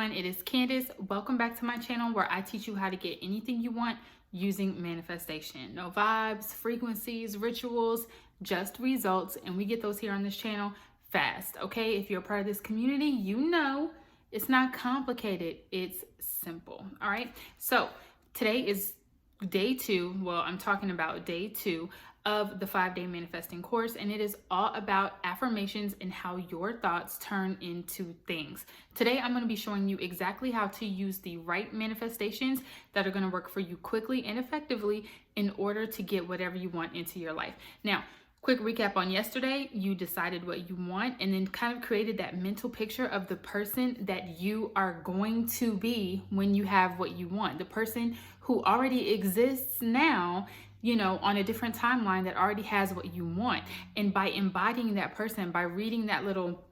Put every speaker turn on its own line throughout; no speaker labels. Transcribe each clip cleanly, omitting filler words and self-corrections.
everyone, it is Candace. Welcome back to my channel where I teach you how to get anything you want using manifestation. No vibes, frequencies, rituals, just results, and we get those here on this channel fast, okay? If you're a part of this community, you know it's not complicated, it's simple, all right? So today is day 2. Well, I'm talking about day 2 of the 5-day manifesting course, and it is all about affirmations and how your thoughts turn into things. Today I'm going to be showing you exactly how to use the right manifestations that are going to work for you quickly and effectively in order to get whatever you want into your life. Now, quick recap on yesterday: you decided what you want and then kind of created that mental picture of the person that you are going to be when you have what you want. The person who already exists now, you know, on a different timeline, that already has what you want. And by embodying that person, by reading that little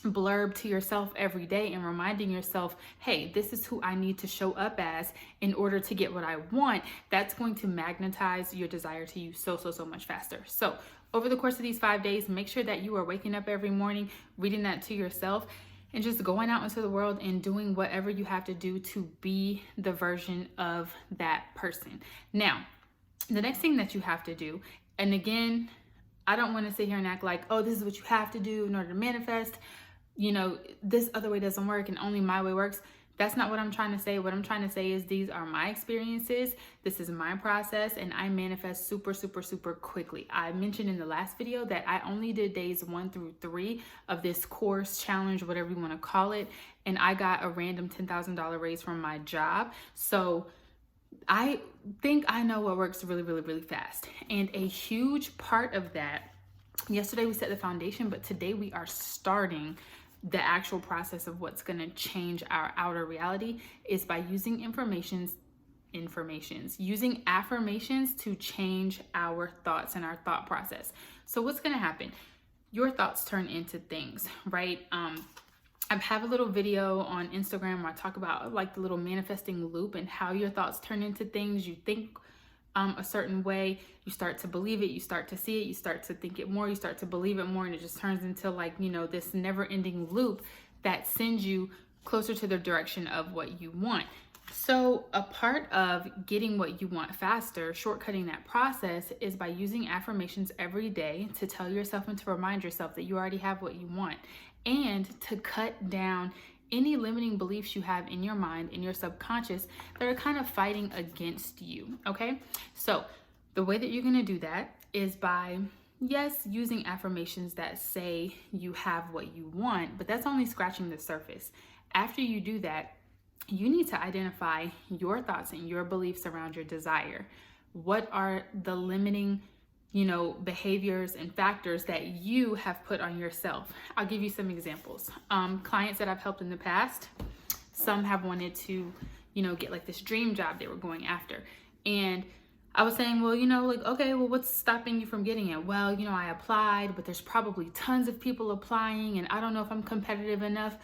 blurb to yourself every day and reminding yourself, hey, this is who I need to show up as in order to get what I want, that's going to magnetize your desire to you so much faster. So over the course of these 5 days, make sure that you are waking up every morning, reading that to yourself, and just going out into the world and doing whatever you have to do to be the version of that person. Now, the next thing that you have to do, and again, I don't want to sit here and act like, oh, this is what you have to do in order to manifest. You know, this other way doesn't work and only my way works. That's not what I'm trying to say. What I'm trying to say is these are my experiences. This is my process, and I manifest super quickly. I mentioned in the last video that I only did days 1 through 3 of this course, challenge, whatever you want to call it, and I got a random $10,000 raise from my job. So I think I know what works really fast. And a huge part of that, yesterday we set the foundation, but today we are starting the actual process of what's going to change our outer reality, is by using using affirmations to change our thoughts and our thought process. So what's going to happen? Your thoughts turn into things, right? I have a little video on Instagram where I talk about like the little manifesting loop and how your thoughts turn into things. You think a certain way, you start to believe it, you start to see it, you start to think it more, you start to believe it more, and it just turns into, like, you know, this never-ending loop that sends you closer to the direction of what you want. So a part of getting what you want faster, shortcutting that process, is by using affirmations every day to tell yourself and to remind yourself that you already have what you want, and to cut down any limiting beliefs you have in your mind, in your subconscious, that are kind of fighting against you, okay? So the way that you're gonna do that is by, yes, using affirmations that say you have what you want, but that's only scratching the surface. After you do that, you need to identify your thoughts and your beliefs around your desire. What are the limiting, you know, behaviors and factors that you have put on yourself? I'll give you some examples. Clients that I've helped in the past, some have wanted to, you know, get like this dream job they were going after. And I was saying, well, you know, like, okay, well, what's stopping you from getting it? Well, you know, I applied, but there's probably tons of people applying, and I don't know if I'm competitive enough.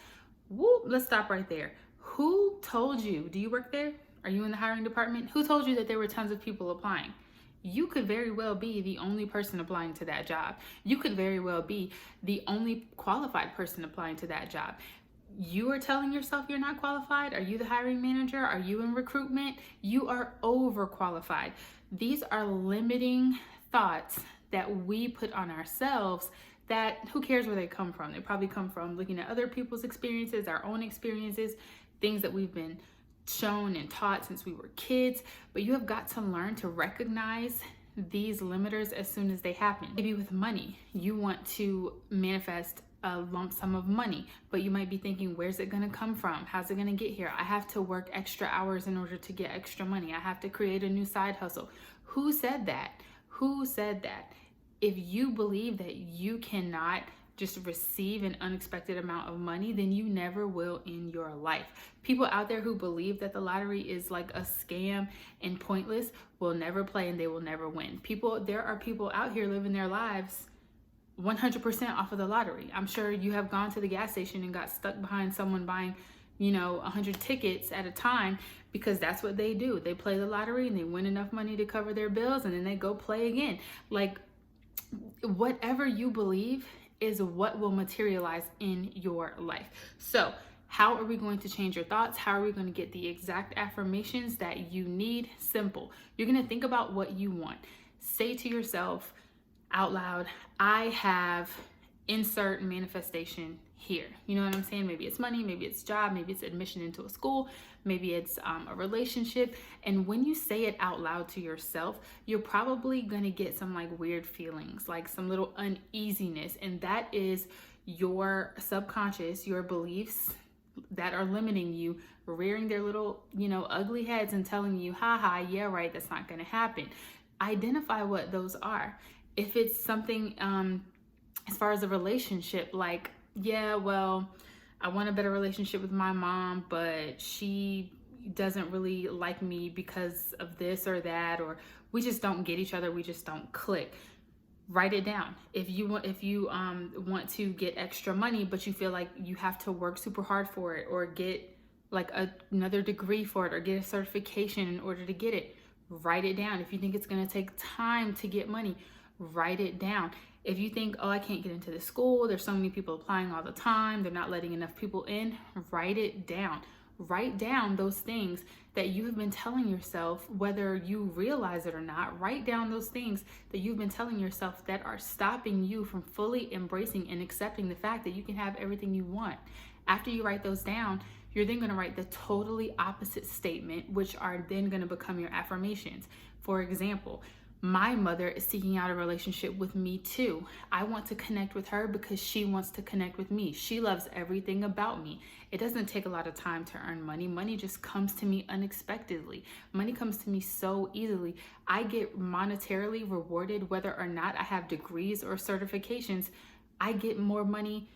Whoop, let's stop right there. Who told you? Do you work there? Are you in the hiring department? Who told you that there were tons of people applying? You could very well be the only person applying to that job. You could very well be the only qualified person applying to that job. You are telling yourself you're not qualified. Are you the hiring manager? Are you in recruitment? You are overqualified. These are limiting thoughts that we put on ourselves, that who cares where they come from? They probably come from looking at other people's experiences, our own experiences, things that we've been shown and taught since we were kids. But you have got to learn to recognize these limiters as soon as they happen. Maybe with money, you want to manifest a lump sum of money, but you might be thinking, where's it going to come from? How's it going to get here? I have to work extra hours in order to get extra money. I have to create a new side hustle. Who said that? Who said that? If you believe that you cannot just receive an unexpected amount of money, then you never will in your life. People out there who believe that the lottery is like a scam and pointless will never play, and they will never win. There are people out here living their lives 100% off of the lottery. I'm sure you have gone to the gas station and got stuck behind someone buying, you know, 100 tickets at a time, because that's what they do. They play the lottery and they win enough money to cover their bills, and then they go play again. Like, whatever you believe is what will materialize in your life. So How are we going to change your thoughts? How are we going to get the exact affirmations that you need? Simple. You're going to think about what you want. Say to yourself out loud, I have insert manifestation here. You know what I'm saying? Maybe it's money, maybe it's job, maybe it's admission into a school, maybe it's a relationship. And when you say it out loud to yourself, you're probably going to get some like weird feelings, like some little uneasiness. And that is your subconscious, your beliefs that are limiting you, rearing their little, ugly heads and telling you, haha, yeah, right, that's not going to happen. Identify what those are. If it's something, as far as a relationship, like, yeah, well, I want a better relationship with my mom, but she doesn't really like me because of this or that, or we just don't get each other, we just don't click. Write it down. If you want to get extra money, but you feel like you have to work super hard for it, or get like another degree for it, or get a certification in order to get it, write it down. If you think it's going to take time to get money, write it down. If you think, oh, I can't get into the school, there's so many people applying all the time, they're not letting enough people in, write it down. Write down those things that you have been telling yourself, whether you realize it or not. Write down those things that you've been telling yourself that are stopping you from fully embracing and accepting the fact that you can have everything you want. After you write those down, you're then going to write the totally opposite statement, which are then going to become your affirmations. For example, my mother is seeking out a relationship with me too. I want to connect with her because she wants to connect with me. She loves everything about me. It doesn't take a lot of time to earn money. Money just comes to me unexpectedly. Money comes to me so easily. I get monetarily rewarded whether or not I have degrees or certifications. I get more money,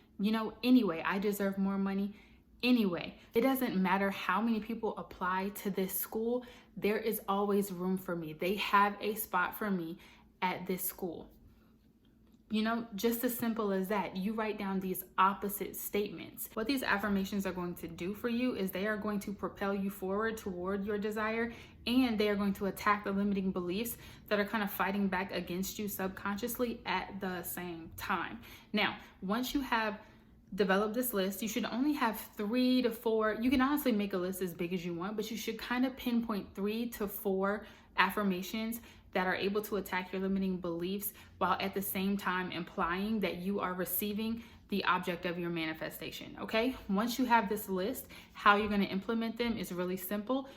anyway. I deserve more money anyway. It doesn't matter how many people apply to this school. There is always room for me. They have a spot for me at this school. Just as simple as that. You write down these opposite statements. What these affirmations are going to do for you is they are going to propel you forward toward your desire, and they are going to attack the limiting beliefs that are kind of fighting back against you subconsciously at the same time. Now, once you have develop this list, you should only have 3 to 4. You can honestly make a list as big as you want, but you should kind of pinpoint 3 to 4 affirmations that are able to attack your limiting beliefs while at the same time implying that you are receiving the object of your manifestation. Okay, once you have this list, how you're going to implement them is really simple.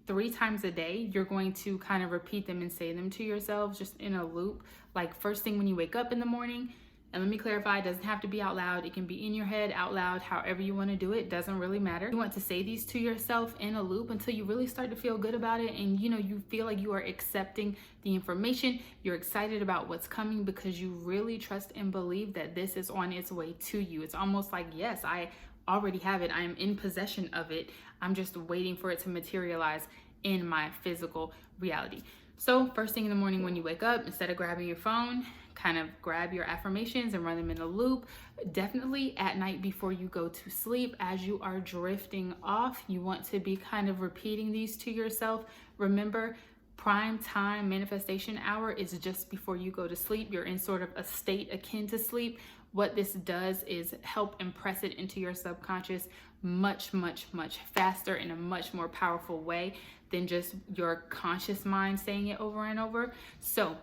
3 times a day, you're going to kind of repeat them and say them to yourselves just in a loop. Like first thing when you wake up in the morning. And let me clarify, it doesn't have to be out loud. It can be in your head, out loud, however you want to do it. Doesn't really matter. You want to say these to yourself in a loop until you really start to feel good about it. And you feel like you are accepting the information. You're excited about what's coming because you really trust and believe that this is on its way to you. It's almost like, yes, I already have it. I am in possession of it. I'm just waiting for it to materialize in my physical reality. So first thing in the morning when you wake up, instead of grabbing your phone, kind of grab your affirmations and run them in a loop. Definitely at night before you go to sleep, as you are drifting off, you want to be kind of repeating these to yourself. Remember, prime time manifestation hour is just before you go to sleep. You're in sort of a state akin to sleep. What this does is help impress it into your subconscious much, much, much faster in a much more powerful way than just your conscious mind saying it over and over. So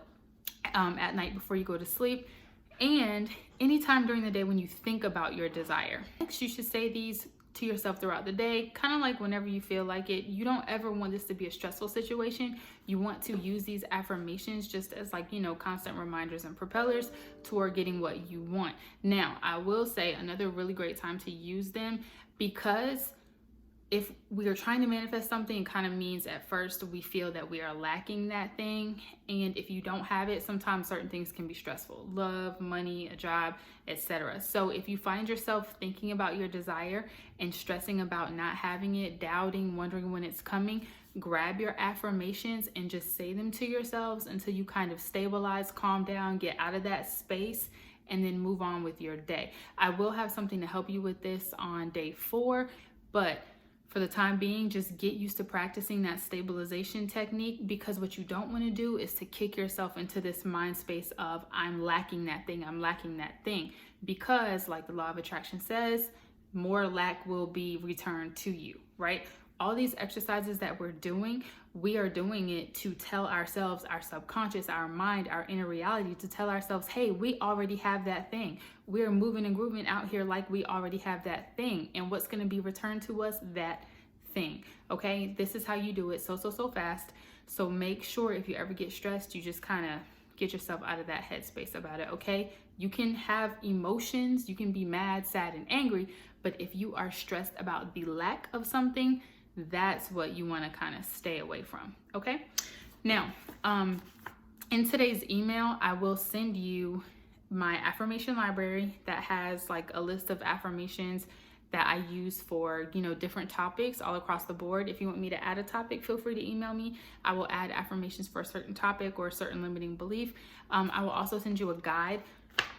at night before you go to sleep, and anytime during the day when you think about your desire. Next, you should say these to yourself throughout the day, kind of like whenever you feel like it. You don't ever want this to be a stressful situation. You want to use these affirmations just as constant reminders and propellers toward getting what you want. Now, I will say another really great time to use them, because if we are trying to manifest something, it kind of means at first we feel that we are lacking that thing. And if you don't have it, sometimes certain things can be stressful. Love, money, a job, etc. So if you find yourself thinking about your desire and stressing about not having it, doubting, wondering when it's coming, grab your affirmations and just say them to yourselves until you kind of stabilize, calm down, get out of that space, and then move on with your day. I will have something to help you with this on day 4, but for the time being, just get used to practicing that stabilization technique, because what you don't want to do is to kick yourself into this mind space of I'm lacking that thing, I'm lacking that thing. Because like the law of attraction says, more lack will be returned to you, right? All these exercises that we're doing, we are doing it to tell ourselves, our subconscious, our mind, our inner reality, to tell ourselves, hey, we already have that thing. We're moving and grooving out here like we already have that thing. And what's going to be returned to us? That thing. Okay, this is how you do it so fast. So make sure if you ever get stressed, you just kind of get yourself out of that headspace about it. Okay, you can have emotions, you can be mad, sad, and angry, but if you are stressed about the lack of something, that's what you want to kind of stay away from. Okay, now in today's email, I will send you my affirmation library that has like a list of affirmations that I use for, different topics all across the board. If you want me to add a topic, feel free to email me. I will add affirmations for a certain topic or a certain limiting belief. I will also send you a guide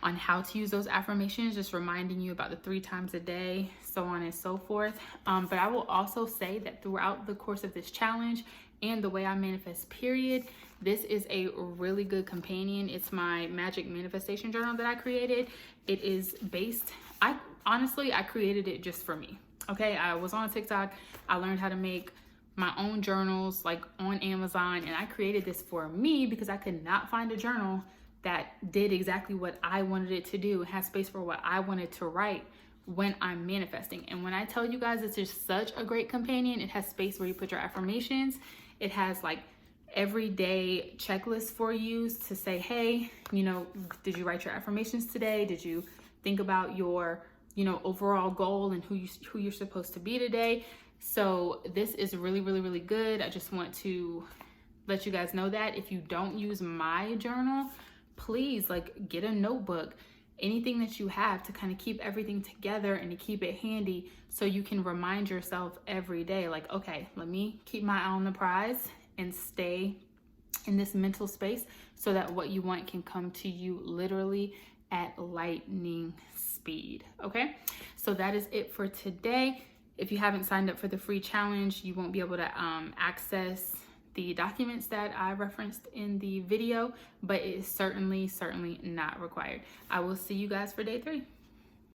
on how to use those affirmations, just reminding you about the 3 times a day, so on and so forth. But I will also say that throughout the course of this challenge and the way I manifest, period, this is a really good companion. It's my magic manifestation journal that I created. It is based, honestly, I created it just for me. Okay, I was on TikTok. I learned how to make my own journals like on Amazon, and I created this for me because I could not find a journal that did exactly what I wanted it to do, had space for what I wanted to write when I'm manifesting. And when I tell you guys, it's just such a great companion. It has space where you put your affirmations. It has like everyday checklists for you to say, hey, did you write your affirmations today? Did you think about your overall goal and who you're supposed to be today? So this is really, really, really good. I just want to let you guys know that if you don't use my journal, please get a notebook, anything that you have to kind of keep everything together and to keep it handy so you can remind yourself every day, like, okay, let me keep my eye on the prize and stay in this mental space so that what you want can come to you literally at lightning speed. Okay, so that is it for today. If you haven't signed up for the free challenge, you won't be able to access the documents that I referenced in the video, but it is certainly not required. I will see you guys for day 3.